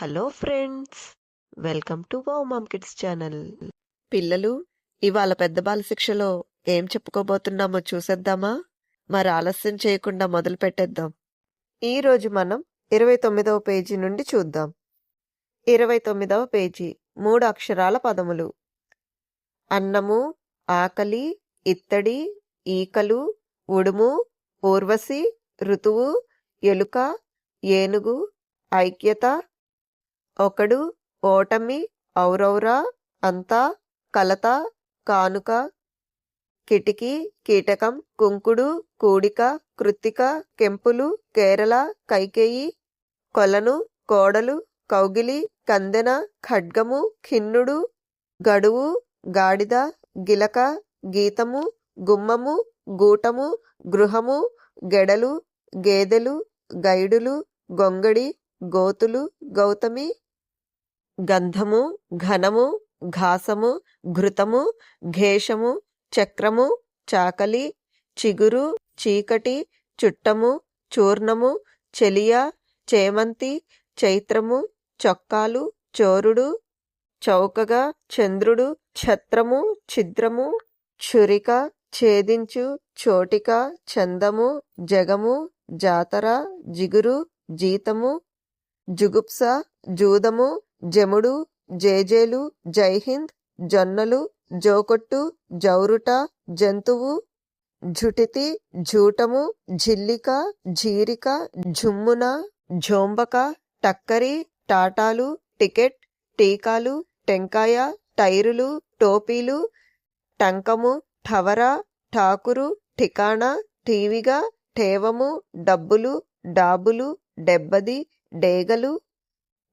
Hello friends, welcome to wow ma'am kids channel. పిల్లలు, ఇవాళ పెద్ద బాల శిక్షలో ఏం చెప్పుకోబోతున్నామో చూసేద్దామా? మరి ఆలస్యం చేయకుండా మొదలు పెట్టేద్దాం. ఈ రోజు మనం 29వ పేజీ నుండి చూద్దాం. 29వ పేజీ 3 అక్షరాల పదములు. అన్నము, ఆకలి, ఇత్తడి, ఈకలు, ఉడుము, ఊర్వశి, ఋతువు, ఎలుక, ఏనుగు, ఐక్యత, ఒకడు, ఓటమి, ఔరౌరా, అంతా, కలత, కానుక, కిటికీ, కీటకం, కుంకుడు, కూడిక, కృత్తిక, కెంపులు, కేరళ, కైకేయి, కొలను, కోడలు, కౌగిలి, కందెన, ఖడ్గము, ఖిన్నుడు, గడువు, గాడిద, గిలక, గీతము, గుమ్మము, గూటము, గృహము, గెడలు, గేదెలు, గైడులు, గొంగడి, గోతులు, గౌతమి, గంధము, ఘనము, ఘాసము, ఘృతము, ఘేషము, చక్రము, చాకలి, చిగురు, చీకటి, చుట్టము, చూర్ణము, చెలియ, చేమంతి, చైత్రము, చొక్కాలు, చోరుడు, చౌకగా, చంద్రుడు, ఛత్రము, ఛిద్రము, ఛురిక, ఛేదించు, చోటిక, చందము, జగము, జాతర, జిగురు, జీతము, జుగుప్స, జూదము, జముడు, జేజేలు, జైహింద్, జొన్నలు, జోకొట్టు, జౌరుట, జంతువు, ఝుటితి, ఝూటము, ఝిల్లిక, ఝీరిక, ఝుమ్మున, ఝోంబక, టక్కరి, టాటాలు, టికెట్, టీకాలు, టెంకాయ, టైరులు, టోపీలు, టంకము, ఠవర, ఠాకురు, ఠికాణా, ఠీవిగా, ఠేవము, డబ్బులు, డాబులు, డెబ్బది, డేగలు,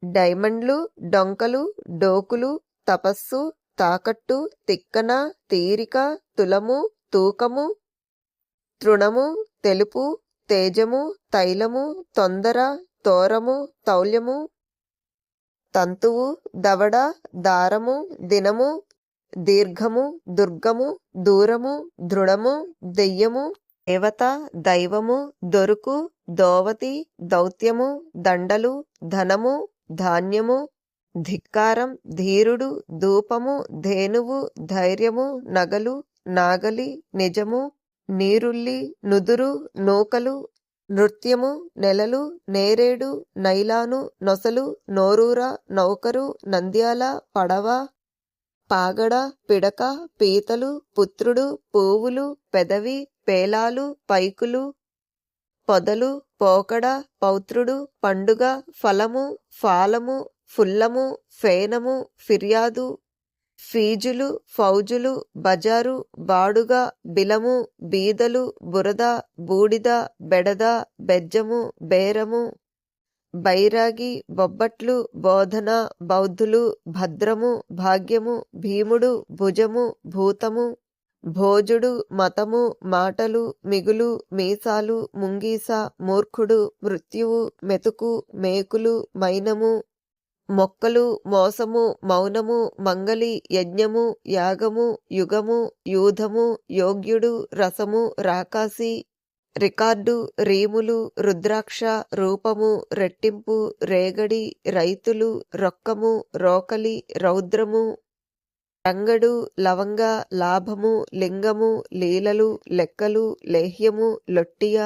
డైమండ్లు, డొంకలు, డోకులు, తపస్సు, తాకట్టు, తిక్కన, తీరిక, తులము, తూకము, తృణము, తెలుపు, తేజము, తైలము, తొందర, తోరము, తౌల్యము, తంతువు, దవడ, దారము, దినము, దీర్ఘము, దుర్గము, దూరము, దృఢము, దెయ్యము, దేవత, దైవము, దొరుకు, దోవతి, దౌత్యము, దండలు, ధనము, ధాన్యము, ధిక్కారం, ధీరుడు, ధూపము, ధేనువు, ధైర్యము, నగలు, నాగలి, నిజము, నీరుల్లి, నుదురు, నూకలు, నృత్యము, నెలలు, నేరేడు, నైలాను, నొసలు, నోరూర, నౌకరు, నంద్యాల, పడవ, పాగడ, పిడక, పీతలు, పుత్రుడు, పువ్వులు, పెదవి, పేలాలు, పైకులు, పొదలు, పోకడ, పౌత్రుడు, పండుగ, ఫలము, ఫాలము, ఫుల్లము, ఫేనము, ఫిర్యాదు, ఫీజులు, ఫౌజులు, బజారు, బాడుగ, బిలము, బీదలు, బురద, బూడిద, బెడద, బెజ్జము, బేరము, బైరాగి, బొబ్బట్లు, బోధన, బౌద్ధులు, భద్రము, భాగ్యము, భీముడు, భుజము, భూతము, భోజుడు, మతము, మాటలు, మిగులు, మీసాలు, ముంగీస, మూర్ఖుడు, మృత్యువు, మెతుకు, మేకులు, మైనము, మొక్కలు, మోసము, మౌనము, మంగలి, యజ్ఞము, యాగము, యుగము, యూధము, యోగ్యుడు, రసము, రాకాసి, రికార్డు, రీములు, రుద్రాక్ష, రూపము, రెట్టింపు, రేగడి, రైతులు, రొక్కము, రోకలి, రౌద్రము, రంగడు, లవంగ, లాభము, లింగము, లీలలు, లెక్కలు, లేహ్యము, లొట్టియ,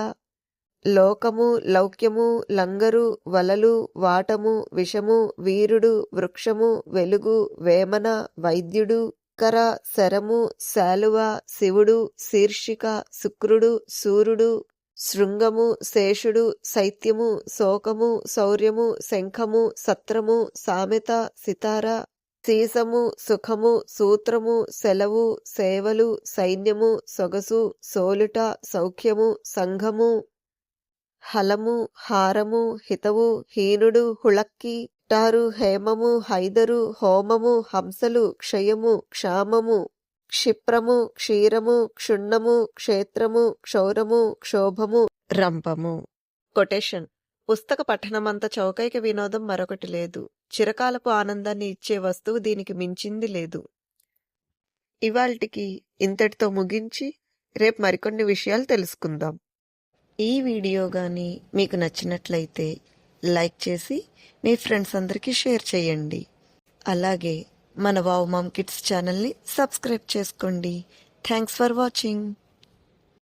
లోకము, లౌక్యము, లంగరు, వలలు, వాటము, విషము, వీరుడు, వృక్షము, వెలుగు, వేమన, వైద్యుడు, కర, శరము, శాలువ, శివుడు, శీర్షిక, శుక్రుడు, సూర్యుడు, శృంగము, శేషుడు, శైత్యము, శోకము, శౌర్యము, శంఖము, సత్రము, సామెత, సితార, సీసము, సుఖము, సూత్రము, సెలవు, సేవలు, సైన్యము, సొగసు, సోలుట, సౌఖ్యము, సంఘము, హలము, హారము, హితవు, హీనుడు, హుళక్కి, టారు, హేమము, హైదరు, హోమము, హంసలు, క్షయము, క్షామము, క్షిప్రము, క్షీరము, క్షుణ్ణము, క్షేత్రము, క్షౌరము, క్షోభము, రంపము. కొటేషన్: పుస్తక పఠనమంత చౌకైక వినోదం మరొకటి లేదు. చిరకాలపు ఆనందాన్ని ఇచ్చే వస్తువు దీనికి మించింది లేదు. ఇవాల్టికి ఇంతటితో ముగించి రేపు మరికొన్ని విషయాలు తెలుసుకుందాం. ఈ వీడియో గాని మీకు నచ్చినట్లయితే లైక్ చేసి మీ ఫ్రెండ్స్ అందరికీ షేర్ చేయండి. అలాగే మన వావ్ మామ్ కిడ్స్ ఛానల్ని సబ్స్క్రైబ్ చేసుకోండి. Thanks for watching.